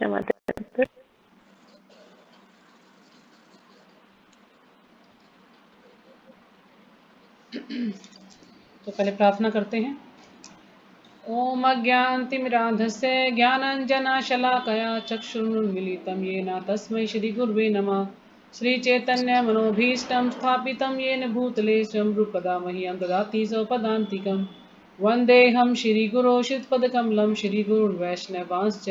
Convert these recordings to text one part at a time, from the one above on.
कृष्ण माता। तो पहले प्रार्थना करते हैं। ओम अज्ञानतिमिरान्धस्य ज्ञानाञ्जनशलाकया चक्षुरुन्मीलितं येन तस्मै श्रीगुरुवे नमः। श्रीचैतन्यमनोभीष्टं स्थापितं येन भूतले स्वयं रूपदा मह्यं ददाति स्वपदान्तिकं। वन्देऽहं श्रीगुरो श्रीयुतपदकमलं श्रीगुरुर्वैष्णवांश्च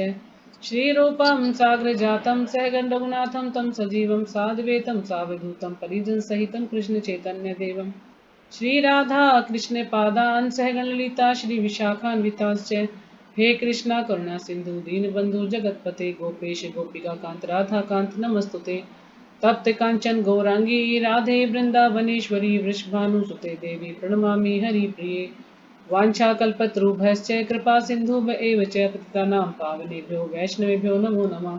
श्रीरूपं साग्रजातं सहगण रघुनाथं तं सजीवं साद्वैतं सावधूतं परिजनसहितं कृष्णचैतन्यदेवं श्री राधा कृष्ण पादान सहगण ललिता श्री विशाखान्विताश्च हे कृष्णा करुणा सिंधु दीनबंधु जगतपते गोपेश गोपिका कांत राधा कांत नमस्तुते। तप्त कांचन गौरांगी राधे वृंदावनेश्वरी वृषभानुसुते देवी प्रणमामि हरिप्रिये। वाञ्छाकल्पतरुभ्यश्च कृपा सिन्धुभ्य च पतितानां पावनेभ्यो वैष्णवेभ्यो नमो नमः।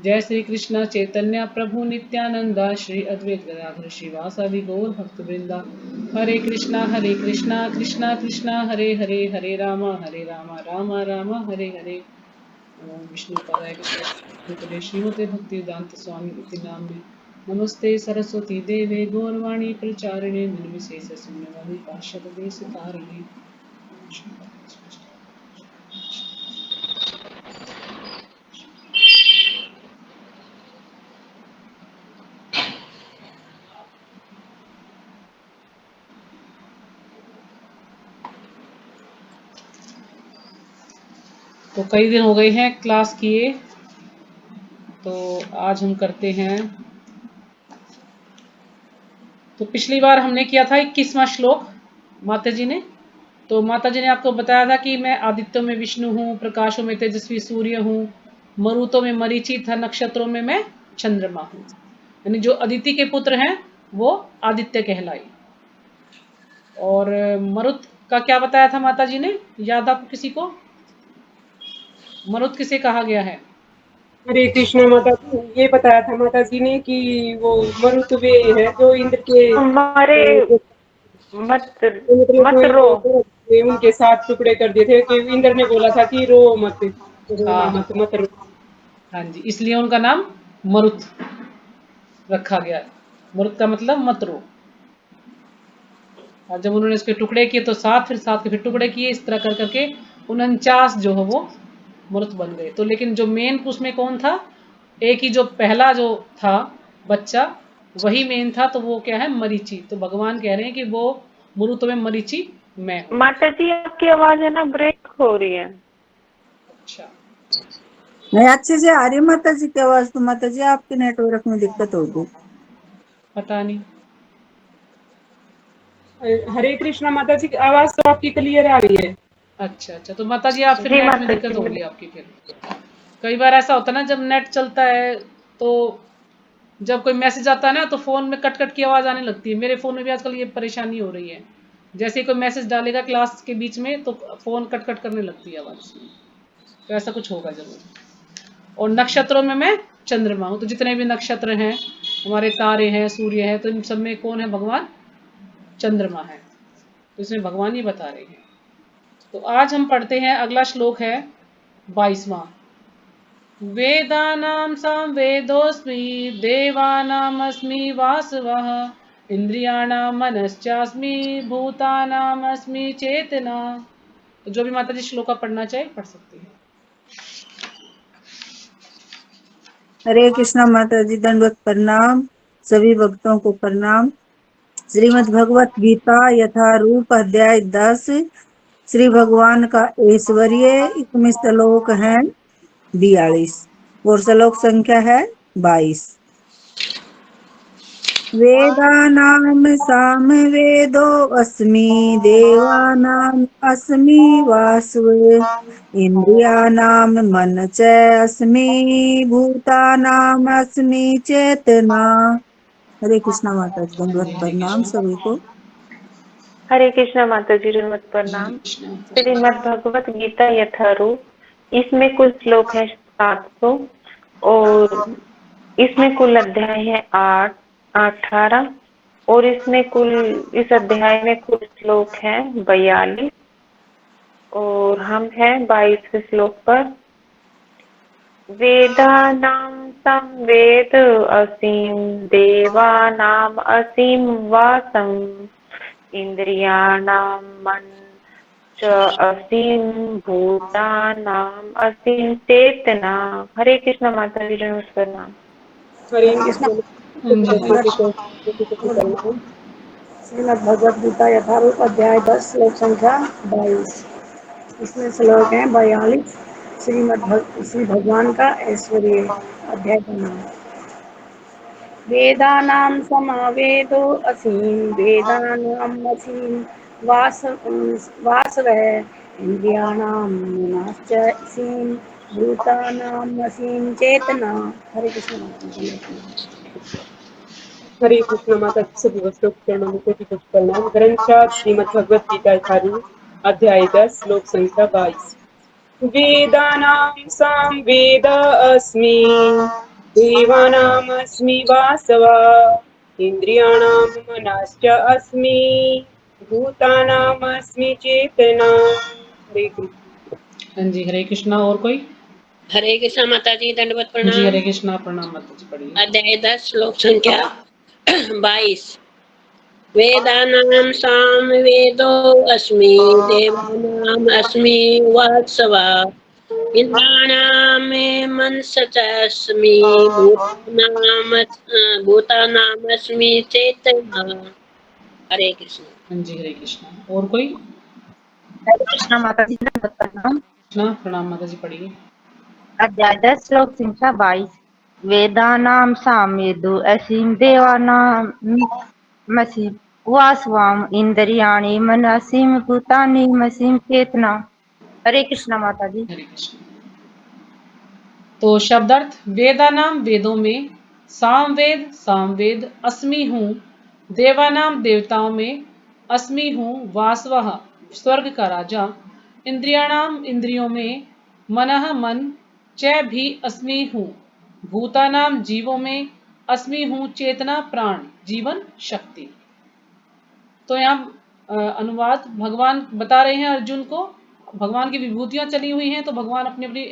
जय श्री कृष्ण चैतन्य प्रभु नित्यानंद श्री अद्वैत गदाधर श्रीवासादि गौर भक्तवृंदा। हरे कृष्णा कृष्णा कृष्णा हरे हरे हरे राम राम राम हरे हरे। ओम विष्णु पदाय कृष्ण श्रीमते भक्ति वेदांत स्वामी इति नाम्ने नमस्ते सरस्वती देवे गौरवाणी प्रचारिणे निर्विशेष शून्यवादी पार्षद देश तारिणे। तो कई दिन हो गए हैं क्लास किए, तो आज हम करते हैं। तो पिछली बार हमने किया था 21वां श्लोक माता जी ने। तो माता जी ने आपको बताया था कि मैं आदित्यों में विष्णु हूँ, प्रकाशों में तेजस्वी सूर्य हूँ, मरुतों में मरीचि था, नक्षत्रों में मैं चंद्रमा हूँ। यानी जो अदिति के पुत्र हैं वो आदित्य कहलाई। और मरुत का क्या बताया था माता जी ने, याद आपको किसी को? मरुत किसे कहा गया है? हरे कृष्ण माता जी, ये बताया था माता जी ने कि वो मरुत वे है जो इंद्र के हमारे मत रो। उनके साथ टुकड़े कर दिए थे कि इंद्र ने बोला था कि रो मत, रोना हाँ मत रो। हाँ जी, इसलिए उनका नाम मरुत रखा गया। मरुत का मतलब मत रो। और जब उन्होंने इसके टुकड़े किए तो फिर सात के फिर टुकड़े किए, इस तरह कर करके 49 जो है वो मरुत बन गए। तो लेकिन जो मेन उसमें कौन था, एक ही जो पहला जो था बच्चा वही मेन था, तो वो क्या है, मरीचि। तो भगवान कह रहे हैं कि वो मरुत में मरीचि मैं हूँ। माता जी आपकी आवाज है ना ब्रेक हो रही है। अच्छा, नहीं अच्छे से आ रही माता जी की आवाज। तो माता जी आपके नेटवर्क में दिक्कत होगी, पता नहीं। हरे कृष्ण माता जी की आवाज तो आपकी क्लियर आ रही है। अच्छा अच्छा, तो माता जी आप फिर जी नेट में माता दिक्कत जी। होगी आपकी। फिर कई बार ऐसा होता है ना, जब नेट चलता है तो जब कोई मैसेज आता है ना तो फोन में कट कट की आवाज आने लगती है। मेरे फोन में भी आजकल ये परेशानी हो रही है। जैसे ही कोई मैसेज डालेगा क्लास के बीच में तो फोन कट कट करने लगती है आवाज। तो ऐसा कुछ होगा जरूर। और नक्षत्रों में मैं चंद्रमा हूँ। तो जितने भी नक्षत्र हैं, हमारे तारे हैं, सूर्य है, तो इन सब में कौन है? भगवान चंद्रमा है। तो इसमें भगवान ही बता रहे हैं। तो आज हम पढ़ते हैं, अगला श्लोक है 22वां। वेदानां सामवेदोऽस्मि देवानामस्मि वासवः इंद्रियाणां मनश्चास्मि भूतानामस्मि चेतना। तो जो भी माता जी श्लोक पढ़ना चाहे पढ़ सकती है। हरे कृष्णा माता जी, दंडवत प्रणाम। सभी भक्तों को प्रणाम। श्रीमद् भगवत गीता यथारूप अध्याय 10। श्री भगवान का ऐश्वर्य। इसमें श्लोक है 42 और श्लोक संख्या है 22। वेदानाम सामवेदो अस्मि देवानाम अस्मि वासव इंद्रियानाम मन च अस्मि भूतानाम अस्मि चेतना। हरे कृष्णा माता जी, दंडवत हरे प्रणाम कृष्ण। सभी को। हरे कृष्णा माता जी, दंडवत हरे प्रणाम। कृष्ण। श्रीमद् भगवत गीता यथारूप। इसमें कुल श्लोक है 700 और इसमें कुल अध्याय है 18 और इसमें कुल इस अध्याय में कुल श्लोक है 42 और हम हैं 22वें श्लोक पर। वेदानां संवेद असीम देवानाम असीम वासम इंद्रियाणां मन च असीम भूतानाम असीम चेतना। हरे कृष्ण माता जी नमस्कार। हरे कृष्ण कृष्ण। हाँ जी हरे कृष्ण। श्रीमद् भगवद गीता यथारूप अध्याय 10 श्लोक संख्या 22। इसमें श्लोक है 42। श्री भगवान का ऐश्वर्य अध्याय का नाम। वेदानां समावेदो असीम वेदानाम असीम वासवः इंद्रियाणां मनाश्च असीम भूतानाम असीम चेतना। हरे कृष्ण। हरे कृष्ण माता जी सभी वस्तु चरणों को भी कुछ प्रणाम। ग्रंथ श्रीमद् भगवत गीता यथारूप अध्याय 10 श्लोक संख्या 22। वेदानां सामवेद अस्मि देवानामस्मि वासवः इंद्रियाणां मनश्च अस्मि भूतानामस्मि चेतना। हरे कृष्ण। हाँ जी हरे कृष्णा। और कोई? हरे कृष्णा माता जी दंडवत हाँ जी हरे प्रणाम। कृष्णा। प्रणाम माता जी पढ़िए। अध्याय 10 श्लोक संख्या 22। वेदानां सामवेदो अस्मि देवानाम् अस्मि वासवः इंद्रियाणां मे मनसा च अस्मि भूतानाम् अस्मि चेतना। हरे कृष्ण। हाँ जी हरे कृष्णा। और कोई? हरे कृष्णा माता जी दंडवत प्रणाम। कृष्णा प्रणाम माता जी पढ़िए। अध्याय 10 श्लोक संख्या 22। वेदानां सामवेदो असीम देवानां मसीम वासवाम इंद्रियाणि मनसीम भूतानि मसीम चेतना। हरे कृष्णा माता जी। हरे कृष्ण। तो शब्दार्थ वेदानाम वेदों में, सामवेद सामवेद अस्मि हूँ, देवानाम देवताओं में, अस्मि हूँ वासवः स्वर्ग का राजा, इंद्रियाणाम इंद्रियों में, मनः मन, च भी अस्मि हूँ, भूतानाम जीवों में, अस्मि हूँ चेतना प्राण जीवन शक्ति। तो यहाँ अनुवाद भगवान बता रहे हैं अर्जुन को। भगवान की विभूतियां चली हुई हैं, तो भगवान अपनी अपनी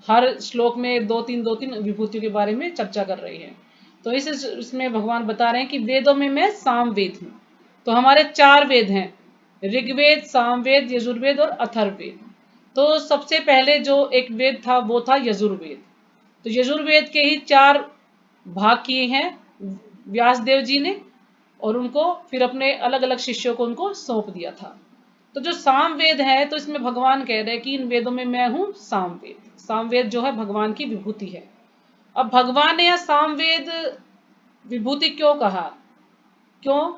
हर श्लोक में दो तीन विभूतियों के बारे में चर्चा कर रही है। तो इसमें भगवान बता रहे हैं कि वेदों में मैं सामवेद हूँ। तो हमारे 4 वेद हैं, ऋग्वेद, सामवेद, यजुर्वेद और अथर्ववेद। तो सबसे पहले जो एक वेद था वो था यजुर्वेद। तो यजुर्वेद के ही 4 भाग किए हैं व्यास देव जी ने, और उनको फिर अपने अलग अलग शिष्यों को उनको सौंप दिया था। तो जो सामवेद है, तो इसमें भगवान कह रहे हैं कि इन वेदों में मैं हूं सामवेद। सामवेद जो है भगवान की विभूति है। अब भगवान ने यह सामवेद विभूति क्यों कहा? क्यों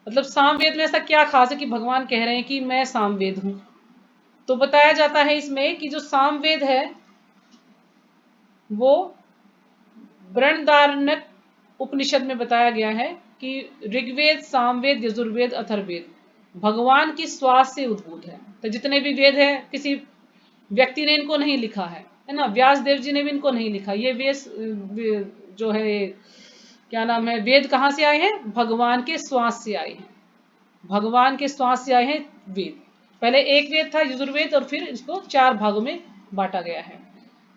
मतलब सामवेद में ऐसा क्या खास है कि भगवान कह रहे हैं कि मैं सामवेद हूं? तो बताया जाता है इसमें कि जो सामवेद है वो बृहदारण्यक उपनिषद में बताया गया है कि ऋग्वेद, सामवेद, यजुर्वेद, अथर्ववेद भगवान की श्वास से उद्भूत है। तो जितने भी वेद है किसी व्यक्ति ने इनको नहीं लिखा है ना, व्यास देव जी ने भी इनको नहीं लिखा। ये वेद जो है क्या नाम है, वेद कहाँ से आए हैं? भगवान के श्वास से आए हैं। भगवान के श्वास से आए हैं वेद। पहले एक वेद था यजुर्वेद, और फिर इसको 4 भागों में बांटा गया है।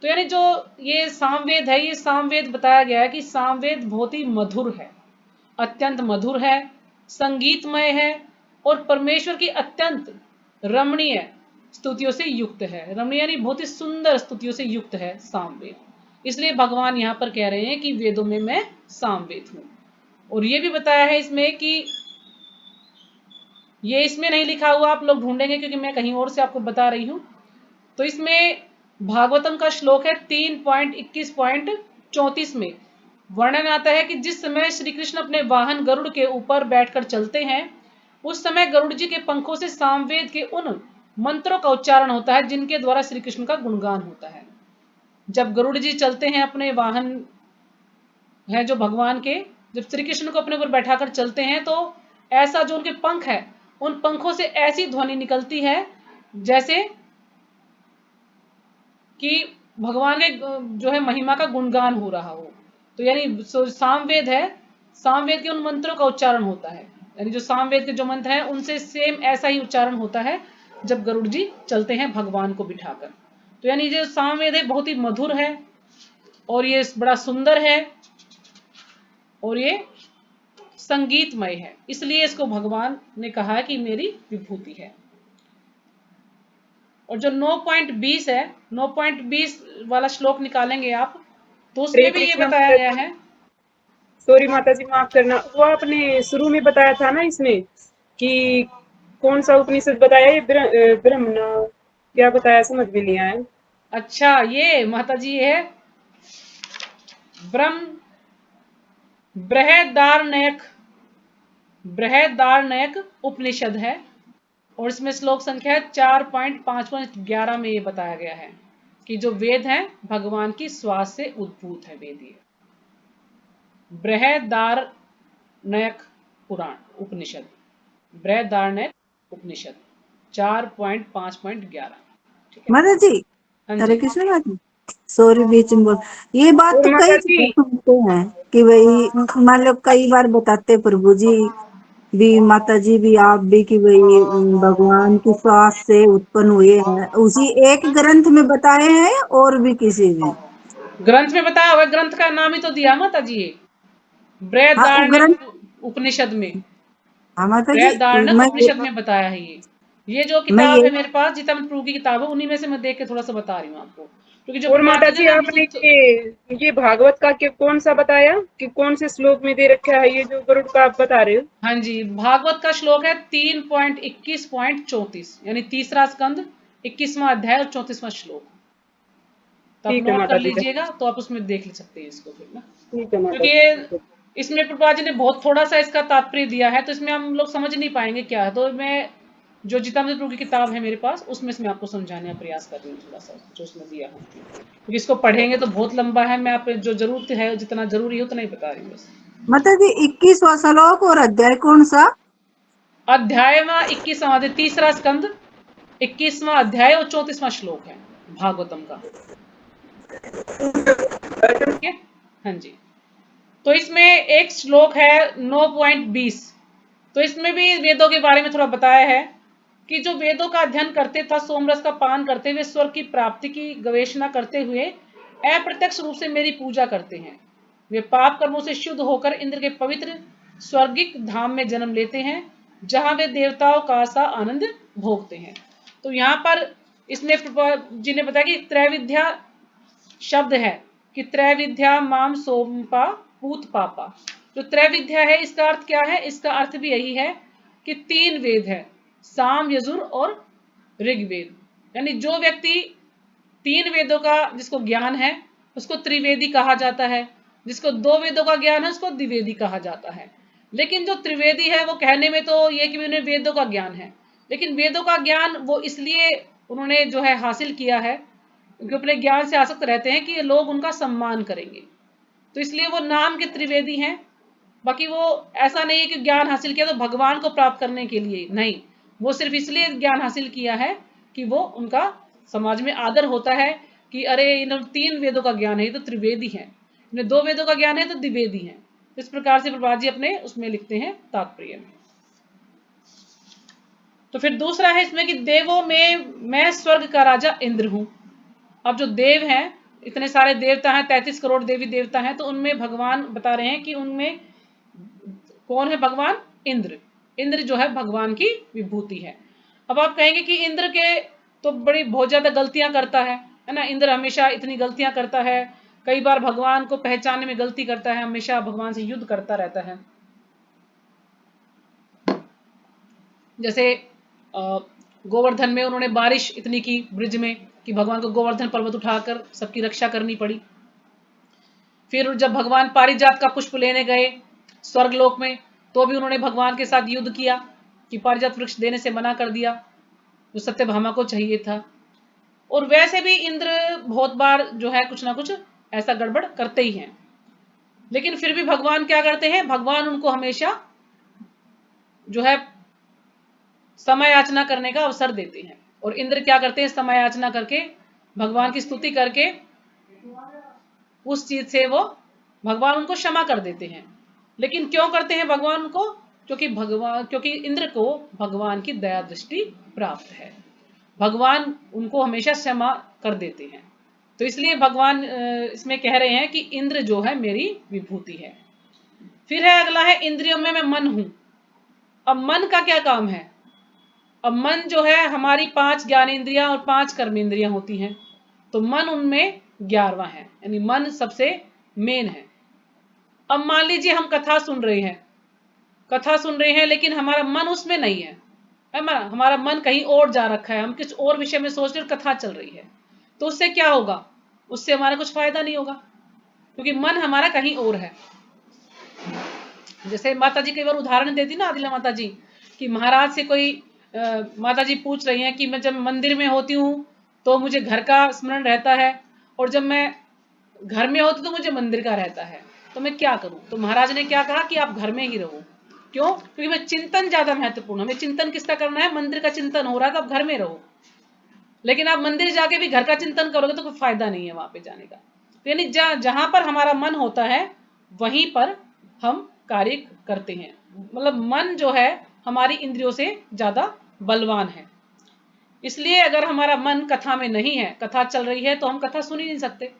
तो यानी जो ये सामवेद है, ये सामवेद बताया गया है कि सामवेद बहुत ही मधुर है, अत्यंत मधुर है, संगीतमय है, और परमेश्वर की अत्यंत रमणीय स्तुतियों से युक्त है। रमणीय यानी बहुत ही सुंदर स्तुतियों से युक्त है सामवेद। इसलिए भगवान यहाँ पर कह रहे हैं कि वेदों में मैं सामवेद हूँ। और ये भी बताया है इसमें कि ये इसमें नहीं लिखा हुआ, आप लोग ढूंढेंगे क्योंकि मैं कहीं और से आपको बता रही हूं। तो इसमें भागवतम का श्लोक है 3.21.34 में वर्णन आता है कि जिस समय श्री कृष्ण अपने वाहन गरुड़ के ऊपर बैठकर चलते हैं, उस समय गरुड़ जी के पंखों से सामवेद के उन मंत्रों का उच्चारण होता है जिनके द्वारा श्री कृष्ण का गुणगान होता है। जब गरुड़ जी चलते हैं, अपने वाहन है जो भगवान के, जब श्री कृष्ण को अपने ऊपर बैठाकर चलते हैं, तो ऐसा जो उनके पंख है, उन पंखों से ऐसी ध्वनि निकलती है जैसे कि भगवान के जो है महिमा का गुणगान हो रहा हो। तो यानी सामवेद है, सामवेद के उन मंत्रों का उच्चारण होता है, यानी जो सामवेद के जो मंत्र हैं उनसे सेम ऐसा ही उच्चारण होता है जब गरुड़ जी चलते हैं भगवान को बिठाकर। तो यानी जो सामवेद है बहुत ही मधुर है और ये बड़ा सुंदर है और ये संगीतमय है, इसलिए इसको भगवान ने कहा है कि मेरी विभूति है। और जो 9.20 है, 9.20 वाला श्लोक निकालेंगे आप, तो हरे उसमें भी ये कृष्ण बताया माता गया जी। है। सॉरी माता जी, माफ करना, वो आपने शुरू में बताया था ना इसमें कि कौन सा उपनिषद बताया, ये ब्रह्म क्या बताया, समझ में नहीं आया। अच्छा, ये माता जी है ब्रह्म बृहदारण्यक बृहदारण्यक उपनिषद है और इसमें श्लोक संख्या 4.5.11 में ये बताया गया है कि जो वेद है भगवान की श्वास से उद्भूत है वेद। ये बृहदारण्यक पुराण उपनिषद, बृहदारण्यक उपनिषद 4.5.11। ठीक है माता जी, हाँ हरे जी। कृष्ण माता जी, सॉरी बीच में बोल। ये बात और तो माता कई जी, जगह सुनते हैं कि भाई मान लो कई बार बताते प्रभु जी भी, माता जी भी, आप भी, कि भाई भगवान की श्वास से उत्पन्न हुए हैं, उसी एक ग्रंथ में बताए हैं और भी किसी में? ग्रंथ में बताया हुआ, ग्रंथ का नाम ही तो दिया माता जी, हाँ वो बृहदारण्यक ग्रंथ, उपनिषद में, हाँ माता जी, बृहदारण्यक मैं उपनिषद में बताया है। ये जो मैं किताब है यही, मेरे पास, जितम प्रभु की किताब है, उन्हीं में से मैं देख के थोड़ा सा बता रही हूँ आपको, क्योंकि जो और प्रभुपाद माता जी ने जी ना आपने ये भागवत का कौन सा बताया कि कौन से श्लोक में दे रखा है, ये जो गरुड़ का आप बता रहे हो? हाँ जी, भागवत का श्लोक है 3.21.34, यानी तीसरा स्कंद 21वां अध्याय और 34वां श्लोक। तो आप ठीक है नोट माता कर जी, लीजिएगा, तो आप उसमें देख ले सकते हैं इसको फिर ना, ठीक है माता क्योंकि जी। इसमें प्रभुपाद जी ने बहुत थोड़ा सा इसका तात्पर्य दिया है, तो इसमें हम लोग समझ नहीं पाएंगे क्या है। तो मैं जो जितामृत प्रभु की किताब है मेरे पास, उसमें से मैं आपको समझाने का प्रयास कर रही हूँ थोड़ा सा जो उसमें दिया है, क्योंकि इसको पढ़ेंगे तो बहुत लंबा है। मैं आप जो जरूरत है, जितना जरूरी है उतना ही बता रही हूँ बस। माता जी 21वां श्लोक और अध्याय कौन सा? अध्याय में 21वां, तीसरा स्कंद 21वां अध्याय और 34वां श्लोक है भागवतम का। ठीक है हाँ जी। तो इसमें एक श्लोक है 9.20, तो इसमें भी वेदों के बारे में थोड़ा बताया है कि जो वेदों का अध्ययन करते था सोमरस का पान करते हुए स्वर्ग की प्राप्ति की गवेषणा करते हुए अप्रत्यक्ष रूप से मेरी पूजा करते हैं, वे पाप कर्मों से शुद्ध होकर इंद्र के पवित्र स्वर्गिक धाम में जन्म लेते हैं, जहां वे देवताओं का सा आनंद भोगते हैं। तो यहाँ पर इसमें जी ने बताया कि त्रैविद्या शब्द है कि त्रैविद्या माम सोमपा पूत पापा। जो त्रैविद्या है इसका अर्थ क्या है? इसका अर्थ भी यही है कि तीन वेद है, साम यजुर और ऋग्वेद। यानी जो व्यक्ति तीन वेदों का जिसको ज्ञान है उसको त्रिवेदी कहा जाता है, जिसको दो वेदों का ज्ञान है उसको द्विवेदी कहा जाता है। लेकिन जो त्रिवेदी है वो कहने में तो ये कि उन्हें वेदों का ज्ञान है, लेकिन वेदों का ज्ञान वो इसलिए उन्होंने जो है हासिल किया है क्योंकि अपने ज्ञान से आसक्त रहते हैं कि लोग उनका सम्मान करेंगे, तो इसलिए वो नाम के त्रिवेदी हैं। बाकी वो ऐसा नहीं है कि ज्ञान हासिल किया तो भगवान को प्राप्त करने के लिए नहीं, वो सिर्फ इसलिए ज्ञान हासिल किया है कि वो उनका समाज में आदर होता है कि अरे इन तीन वेदों का ज्ञान है, ये तो त्रिवेदी है, इन्हें दो वेदों का ज्ञान है तो द्विवेदी है। इस प्रकार से प्रभुपाद जी अपने उसमें लिखते हैं तात्पर्य में। तो फिर दूसरा है इसमें कि देवों में मैं स्वर्ग का राजा इंद्र हूं। अब जो देव हैं, इतने सारे देवता हैं, 33 करोड़ देवी देवता हैं, तो उनमें भगवान बता रहे हैं कि उनमें कौन है? भगवान इंद्र। इंद्र जो है भगवान की विभूति है। अब आप कहेंगे कि इंद्र के तो बड़ी बहुत ज्यादा गलतियां करता है ना, इंद्र हमेशा इतनी गलतियां करता है, कई बार भगवान को पहचानने में गलती करता है, हमेशा भगवान से युद्ध करता रहता है। जैसे गोवर्धन में उन्होंने बारिश इतनी की ब्रिज में कि भगवान को गोवर्धन पर्वत उठाकर सबकी रक्षा करनी पड़ी। फिर जब भगवान पारिजात का पुष्प लेने गए स्वर्गलोक में, तो भी उन्होंने भगवान के साथ युद्ध किया कि पारिजात वृक्ष देने से मना कर दिया, जो सत्यभामा को चाहिए था। और वैसे भी इंद्र बहुत बार जो है कुछ ना कुछ ऐसा गड़बड़ करते ही हैं, लेकिन फिर भी भगवान क्या करते हैं? भगवान उनको हमेशा जो है समय याचना करने का अवसर देते हैं। और इंद्र क्या करते हैं? समय याचना करके भगवान की स्तुति करके उस चीज से वो भगवान उनको क्षमा कर देते हैं। लेकिन क्यों करते हैं भगवान उनको? क्योंकि इंद्र को भगवान की दया दृष्टि प्राप्त है। भगवान उनको हमेशा क्षमा कर देते हैं। तो इसलिए भगवान इसमें कह रहे हैं कि इंद्र जो है मेरी विभूति है। फिर है अगला है इंद्रियों में मैं मन हूं। अब मन का क्या काम है? अब मन जो है हमारी 5 ज्ञानेंद्रियां और 5 कर्मेंद्रियां होती हैं, तो मन उनमें 11वां है, यानी मन सबसे मेन है। अब मान लीजिए हम कथा सुन रहे हैं लेकिन हमारा मन उसमें नहीं है, हमारा मन कहीं और जा रखा है, हम किस और विषय में सोच रहे, कथा चल रही है, तो उससे क्या होगा? उससे हमारा कुछ फायदा नहीं होगा, क्योंकि मन हमारा कहीं और है। जैसे माता जी कई बार उदाहरण देती ना आदिला माता जी, कि महाराज से कोई माता जी पूछ रही हैं कि मैं जब मंदिर में होती हूँ तो मुझे घर का स्मरण रहता है, और जब मैं घर में होती तो मुझे मंदिर का रहता है, तो मैं क्या करूं? तो महाराज ने क्या कहा कि आप घर में ही रहो। क्यों? क्योंकि मैं चिंतन ज्यादा महत्वपूर्ण है। हमें चिंतन किसका करना है? मंदिर का चिंतन हो रहा है, तो आप घर में रहो। लेकिन आप मंदिर जाके भी घर का चिंतन करोगे तो कोई फायदा नहीं है वहां पे जाने का। तो यानी जहां पर हमारा मन होता है वहीं पर हम कार्य करते हैं। मतलब मन जो है हमारी इंद्रियों से ज्यादा बलवान है। इसलिए अगर हमारा मन कथा में नहीं है, कथा चल रही है, तो हम कथा सुन ही नहीं सकते।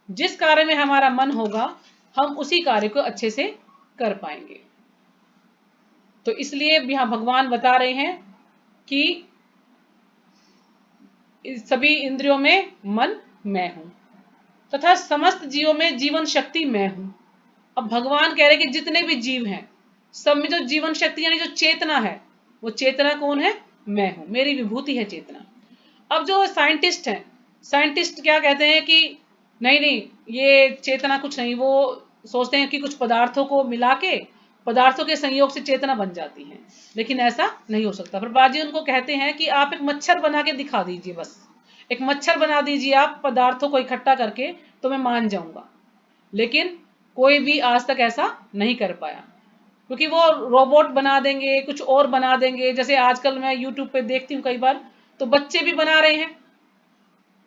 जिस कार्य में हमारा मन होगा हम उसी कार्य को अच्छे से कर पाएंगे। तो इसलिए यहां भगवान बता रहे हैं कि सभी इंद्रियों में मन मैं हूं, तथा समस्त जीवों में जीवन शक्ति मैं हूं। अब भगवान कह रहे हैं कि जितने भी जीव हैं सब में जो जीवन शक्ति यानी जो चेतना है, वो चेतना कौन है? मैं हूं, मेरी विभूति है चेतना। अब जो साइंटिस्ट हैं, साइंटिस्ट क्या कहते हैं कि नहीं ये चेतना कुछ नहीं, वो सोचते हैं कि कुछ पदार्थों को मिला के, पदार्थों के संयोग से चेतना बन जाती है, लेकिन ऐसा नहीं हो सकता। पर बाजी उनको कहते हैं कि आप एक मच्छर बना के दिखा दीजिए, बस एक मच्छर बना दीजिए आप पदार्थों को इकट्ठा करके, तो मैं मान जाऊंगा। लेकिन कोई भी आज तक ऐसा नहीं कर पाया, क्योंकि वो रोबोट बना देंगे, कुछ और बना देंगे। जैसे आजकल मैं यूट्यूब पे देखती हूँ कई बार, तो बच्चे भी बना रहे हैं।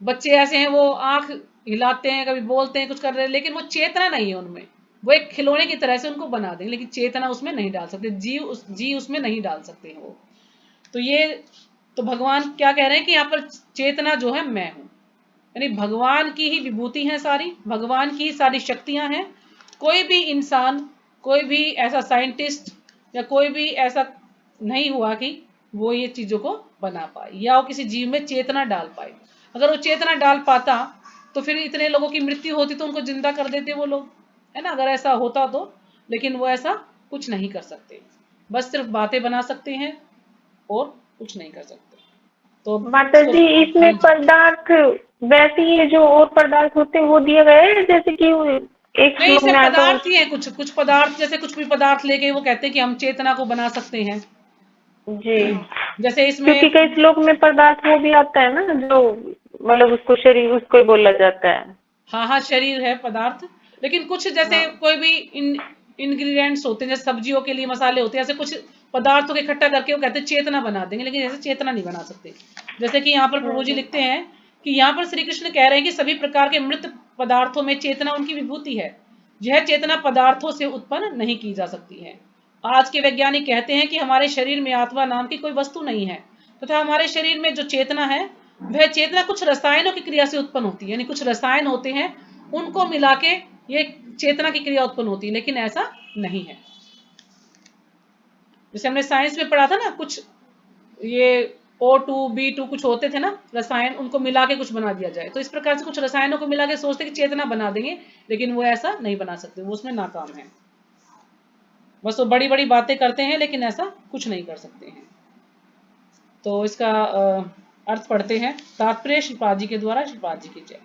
बच्चे ऐसे हैं, वो आंख हिलाते हैं, कभी बोलते हैं, कुछ कर रहे हैं, लेकिन वो चेतना नहीं है उनमें। वो एक खिलौने की तरह से उनको बना देंगे, लेकिन चेतना उसमें नहीं डाल सकते, जी उसमें नहीं डाल सकते हैं वो। तो भगवान क्या कह रहे हैं कि यहाँ पर चेतना जो है मैं हूं, यानी भगवान की ही विभूति है सारी, भगवान की ही सारी शक्तियां हैं। कोई भी इंसान, कोई भी ऐसा साइंटिस्ट या कोई भी ऐसा नहीं हुआ कि वो ये चीजों को बना पाए या वो किसी जीव में चेतना डाल पाए। अगर वो चेतना डाल पाता तो फिर इतने लोगों की मृत्यु होती तो उनको जिंदा कर देते वो लोग, है ना, अगर ऐसा होता तो। लेकिन वो ऐसा कुछ नहीं कर सकते, बस सिर्फ बातें बना सकते हैं और कुछ नहीं कर सकते। तो माता जी इसमें पदार्थ वैसे ही है जो और पदार्थ होते हैं वो दिए गए हैं, जैसे कि एक नहीं, श्लोक इसमें में आता पदार्थ ही है, कुछ पदार्थ, जैसे कुछ भी पदार्थ लेके वो कहते हैं कि हम चेतना को बना सकते हैं। जी, जैसे इसमें क्योंकि कई श्लोक में पदार्थ वो भी आता है ना, जो मतलब उसको शरीर उसको ही बोला जाता है। हाँ शरीर है पदार्थ, लेकिन कुछ जैसे हाँ। कोई भी इंग्रेडिएंट्स होते हैं, जैसे सब्जियों के लिए मसाले होते हैं, ऐसे कुछ पदार्थों को इकट्ठा करके वो कहते हैं चेतना बना देंगे, लेकिन ऐसे चेतना नहीं बना सकते। जैसे कि यहाँ पर प्रभु जी लिखते हैं कि यहाँ पर श्री कृष्ण कह रहे हैं कि सभी प्रकार के मृत पदार्थों में चेतना उनकी विभूति है। यह चेतना पदार्थों से उत्पन्न नहीं की जा सकती है। आज के वैज्ञानिक कहते हैं कि हमारे शरीर में आत्मा नाम की कोई वस्तु नहीं है, तथा हमारे शरीर में जो चेतना है वह चेतना कुछ रसायनों की क्रिया से उत्पन्न होती है, यानी कुछ रसायन होते हैं उनको मिला के ये चेतना की क्रिया उत्पन्न होती है, लेकिन ऐसा नहीं है। जैसे हमने साइंस में पढ़ा था ना, कुछ ये O2 B2 कुछ होते थे ना रसायन, उनको मिला के कुछ बना दिया जाए, तो इस प्रकार से कुछ रसायनों को मिला के सोचते कि चेतना बना देंगे, लेकिन वो ऐसा नहीं बना सकते, वो उसमें नाकाम है। बस वो बड़ी बड़ी बातें करते हैं लेकिन ऐसा कुछ नहीं कर सकते हैं। तो इसका अर्थ पढ़ते हैं, तात्पर्य श्रीपाद जी के द्वारा। श्रीपाद जी की जय।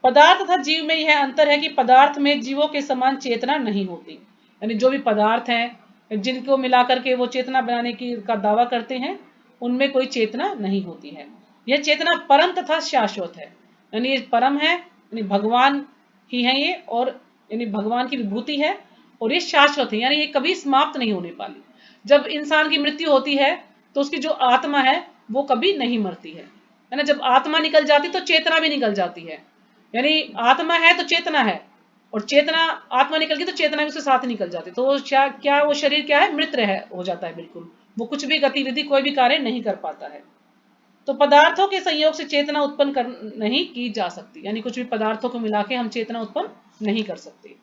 पदार्थ तथा जीव में यह अंतर है कि पदार्थ में जीवों के समान चेतना नहीं होती, यानी जो भी पदार्थ हैं जिनको मिलाकर के वो चेतना बनाने की का दावा करते हैं उनमें कोई चेतना नहीं होती है। यह चेतना परम तथा शाश्वत है, यानी ये परम है, यानी भगवान ही है ये, और यानी भगवान की विभूति है, और ये शाश्वत है, यानी ये कभी समाप्त नहीं होने वाली। जब इंसान की मृत्यु होती है तो उसकी जो आत्मा है वो कभी नहीं मरती है ना। जब आत्मा निकल जाती तो चेतना भी निकल जाती है, यानी आत्मा है तो चेतना है, और चेतना आत्मा निकल गई तो चेतना भी उसके साथ निकल जाती, तो क्या वो शरीर क्या है? मृत हो जाता है बिल्कुल, वो कुछ भी गतिविधि कोई भी कार्य नहीं कर पाता है। तो पदार्थों के संयोग से चेतना उत्पन्न कर नहीं की जा सकती, यानी कुछ भी पदार्थों को मिला के हम चेतना उत्पन्न नहीं कर सकते।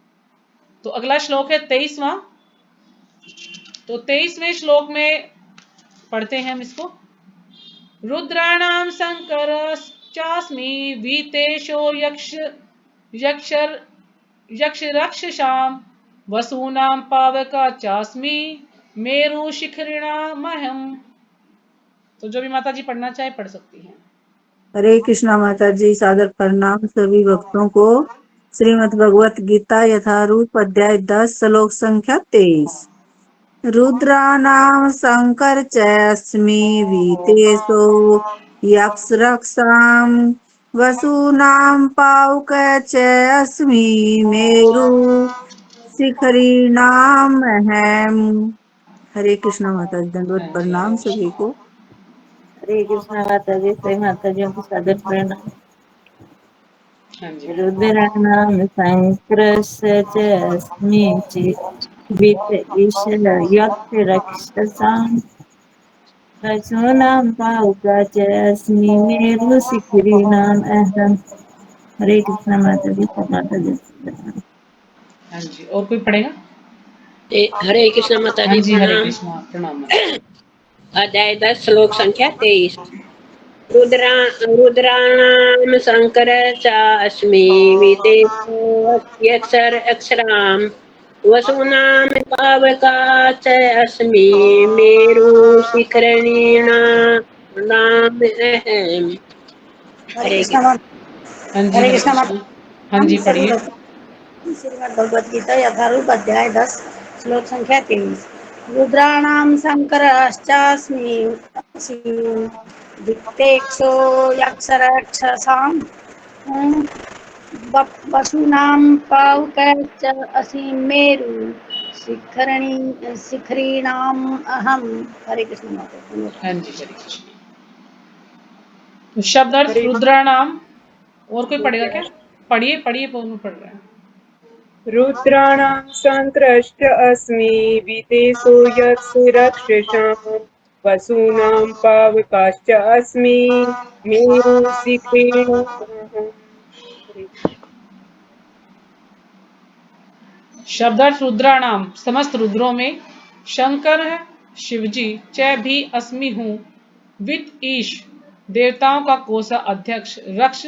तो अगला श्लोक है 23वां। तो 23वें श्लोक में पढ़ते हैं हम इसको। रुद्राणाम शंकरश्चास्मि वीतेशो यक्ष रक्षसाम वसूनाम पावका चास्मि मेरु शिखरिणामहम। तो जो भी माता जी पढ़ना चाहे पढ़ सकती हैं। हरे कृष्णा माता जी, सादर प्रणाम सभी भक्तों को। श्रीमद् भगवत गीता यथारूप अध्याय 10 श्लोक संख्या 23। रुद्राणाम शंकर चैस्मि वीतेशो यक्ष रक्षाम वसूनाम पावक चैस्मि मेरु शिखरीणाम अहम। हरे कृष्णा माता जी, दंडवत हाँ जी, प्रणाम सभी को। हरे कृष्णा माता जी, सभी माता जी को सादर प्रणाम। हाँ जी, रुद्राणाम संक्रस्य च अस्मि चित् ईश यक्ष रक्षसां वसूनां पावका च अस्मि मेरु शिखरिणाम अहम्। हरे कृष्णा माता जी, सब माता जी को प्रणाम। हाँ जी। और कोई पढ़ेगा? हरे कृष्ण माता हाँ जी जी, हरे प्रणाम। कृष्णा, प्रणाम माता जी। अध्याय 10 श्लोक संख्या 23। रुद्राणाम शंकर चास्मि विदेशो यक्षर अक्षराम वसूनाम पावका च अस्मि मेरु शिखरणीनाम अहम्। हरे हरे कृष्णा हाँ जी, हरे हरे कृष्णा कृष्णा। हाँ माता जी, सभी पढ़िए। भक्त श्रीमद् भगवद गीता यथारूप अध्याय 10 श्लोक संख्या 23। रुद्राणाम शंकरश्चास्मि दिक्तेक्षो यक्षरक्षसां वसूनां पावकश्च असि मेरु शिखरीणाम अहम। हरे कृष्ण माता। हाँ जी, हरे कृष्णा। तो शब्द अर्थ हरे रुद्राणाम। और कोई पढ़ेगा क्या? रुद्राणां पढ़िए पढ़िए, कौन पढ़ रहा है? रुद्राणां सङ्क्रष्ट अस्मि विदेशो यक्ष रक्षसां वसूनां पावकाश्च अस्मि मेरुशिखरिणामहम्। शब्दार्थ रुद्राणाम, समस्त रुद्रों में शंकर है शिवजी, च भी अस्मि हूँ, वित ईश देवताओं का कोसा अध्यक्ष, रक्ष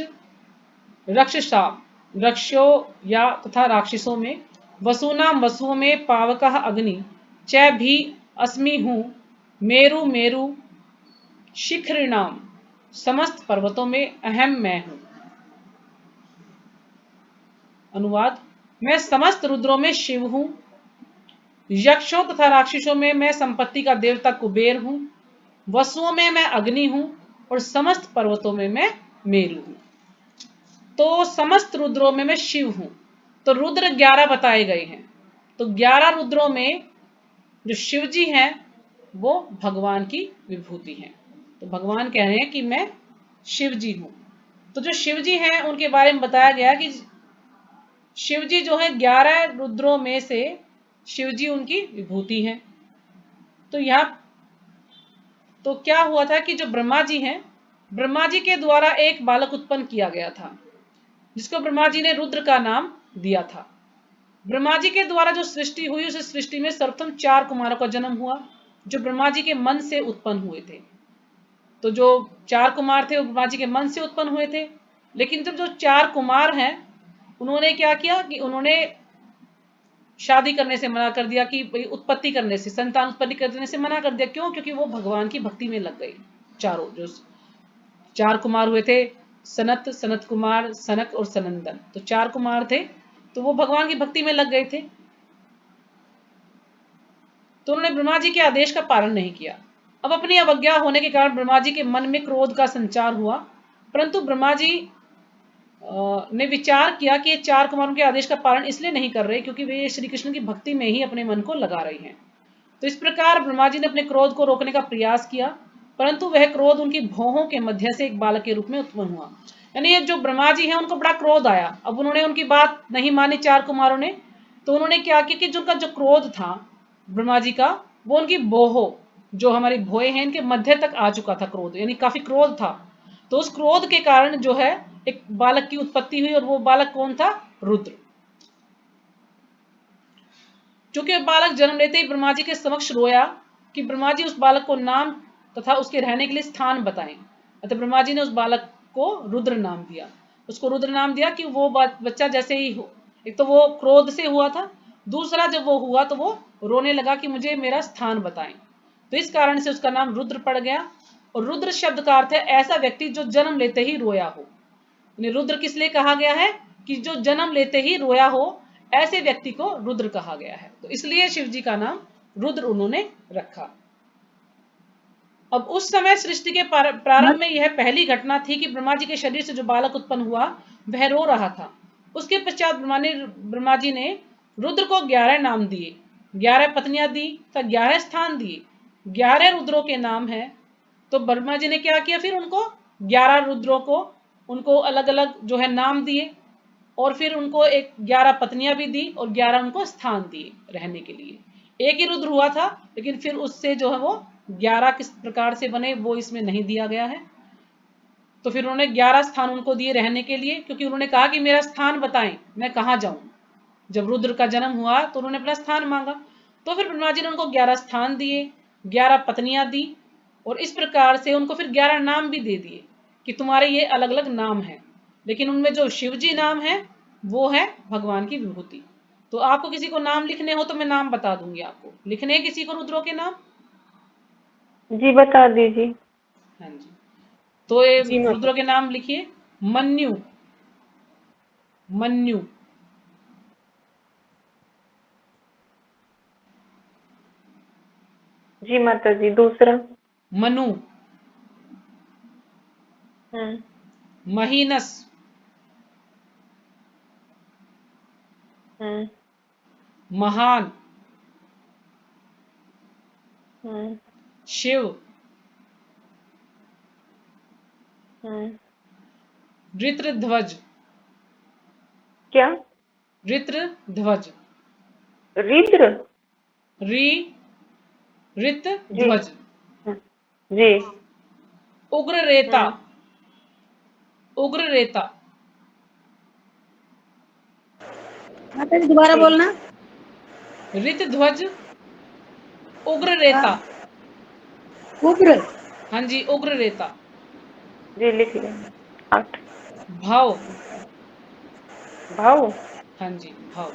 रक्षसा रक्षों या तथा राक्षसों में, वसुनाम वसुओं में, पावकः अग्नि, च भी अस्मि हूँ, मेरु मेरु, शिखरिणाम समस्त पर्वतों में, अहम मैं हूँ। अनुवाद। मैं समस्त रुद्रों में शिव हूँ, यक्षों तथा राक्षसों में मैं संपत्ति का देवता कुबेर हूँ, वसुओं में मैं अग्नि हूँ और समस्त पर्वतों में मैं मेरु हूँ। तो समस्त रुद्रों में मैं शिव हूँ। तो रुद्र 11 बताए गए हैं। तो 11 रुद्रों में जो शिव जी हैं वो भगवान की विभूति हैं। तो भगवान कह रहे हैं कि मैं शिव जी हूँ। तो जो शिव जी हैं उनके बारे में बताया गया कि शिव जी जो है 11 रुद्रों में से शिव जी उनकी विभूति हैं। तो यहाँ तो क्या हुआ था कि जो ब्रह्मा जी हैं, ब्रह्मा जी के द्वारा एक बालक उत्पन्न किया गया था जिसको ब्रह्मा जी ने रुद्र का नाम दिया था। ब्रह्मा जी के द्वारा जो सृष्टि हुई उस सृष्टि में सर्वप्रथम 4 कुमारों का जन्म हुआ जो ब्रह्मा जी के मन से उत्पन्न हुए थे। तो जो 4 कुमार थे वो ब्रह्मा जी के मन से उत्पन्न हुए थे। लेकिन जब जो 4 कुमार हैं उन्होंने क्या किया कि उन्होंने शादी करने से मना कर दिया, कि उत्पत्ति करने से, संतान उत्पत्ति करने से मना कर दिया। क्यों? क्योंकि वो भगवान की भक्ति में लग गए। चारों जो 4 कुमार हुए थे, सनत, सनत कुमार, सनक और सनंदन, तो 4 कुमार थे, तो वो भगवान की भक्ति में लग गए थे। तो उन्होंने ब्रह्मा जी के आदेश का पालन नहीं किया। अब अपनी अवज्ञा होने के कारण ब्रह्मा जी के मन में क्रोध का संचार हुआ। परंतु ब्रह्मा जी ने विचार किया कि ये 4 कुमारों के आदेश का पालन इसलिए नहीं कर रहे क्योंकि वे श्री कृष्ण की भक्ति में ही अपने मन को लगा रहे हैं। तो इस प्रकार ब्रह्मा जी ने अपने क्रोध को रोकने का प्रयास किया, परंतु वह क्रोध उनकी भौहों के मध्य से एक बालक के रूप में उत्पन्न हुआ। यानी ये जो ब्रह्मा जी हैं उनको बड़ा क्रोध आया। अब उन्होंने उनकी बात नहीं मानी 4 कुमारों ने। तो उन्होंने क्या किया कि जो उनका जो क्रोध था ब्रह्मा जी का, वो उनकी भौहों जो हमारी भोए हैं इनके मध्य तक आ चुका था क्रोध, यानी काफी क्रोध था। तो उस क्रोध के कारण जो है एक बालक की उत्पत्ति हुई, और वो बालक कौन था? रुद्र। चूंकि बालक जन्म लेते ही ब्रह्मा जी के समक्ष रोया कि ब्रह्मा जी उस बालक को नाम तथा उसके रहने के लिए स्थान बताएं। अतः ब्रह्मा जी ने उस बालक को रुद्र नाम दिया। उसको रुद्र नाम दिया कि वो बच्चा जैसे ही हो, एक तो वो क्रोध से हुआ था, दूसरा जब वो हुआ तो वो रोने लगा कि मुझे मेरा स्थान बताएं। तो इस कारण से उसका नाम रुद्र पड़ गया। और रुद्र शब्द का अर्थ है ऐसा व्यक्ति जो जन्म लेते ही रोया हो। रुद्र किस लिए कहा गया है? कि जो जन्म लेते ही रोया हो, ऐसे व्यक्ति को रुद्र कहा गया है। तो इसलिए शिव जी का नाम रुद्र उन्होंने रखा। अब उस समय सृष्टि के प्रारंभ में यह पहली घटना थी कि ब्रह्मा जी के शरीर से जो बालक उत्पन्न हुआ वह रो रहा था। उसके पश्चात ब्रह्मा जी ने रुद्र को 11 नाम दिए, 11 पत्नियां दी तथा 11 स्थान दिए। 11 रुद्रों के नाम है। तो ब्रह्मा जी ने क्या किया, फिर उनको 11 रुद्रों को उनको अलग अलग जो है नाम दिए, और फिर उनको 11 पत्नियां भी दी और 11 उनको स्थान दिए रहने के लिए। एक ही रुद्र हुआ था, लेकिन फिर उससे जो है वो 11 किस प्रकार से बने वो इसमें नहीं दिया गया है। तो फिर उन्होंने 11 स्थान उनको दिए रहने के लिए, क्योंकि उन्होंने कहा कि मेरा स्थान बताएं, मैं कहाँ जाऊं। जब रुद्र का जन्म हुआ तो उन्होंने अपना स्थान मांगा। तो फिर ब्रह्मा जी ने उनको 11 स्थान दिए, 11 पत्नियां दी, और इस प्रकार से उनको फिर 11 नाम भी दे दिए कि तुम्हारे ये अलग अलग नाम हैं। लेकिन उनमें जो शिव जी नाम है वो है भगवान की विभूति। तो आपको किसी को नाम लिखने हो तो मैं नाम बता दूंगी आपको। लिखने हैं किसी को रुद्रों के नाम? जी बता दीजिए। हाँ जी, तो ये जी माता। रुद्रों के नाम लिखिए। मन्यु, मन्यु, जी माता जी। दूसरा? मनु, हम्म महीनस, हम्म महान, हम्म शिव, हम्म ऋत्रध्वज, क्या? ऋत्रध्वज, रुद्र? री जी। ऋतध्वज, जी। उग्ररेता, हम्म उग्ररेता, माता जी दोबारा जी। बोलना। ऋतध्वज, उग्ररेता। उग्र, हाँ जी, उग्ररेता। जी लिख लें। 8। भव, भाव? हाँ जी, भव।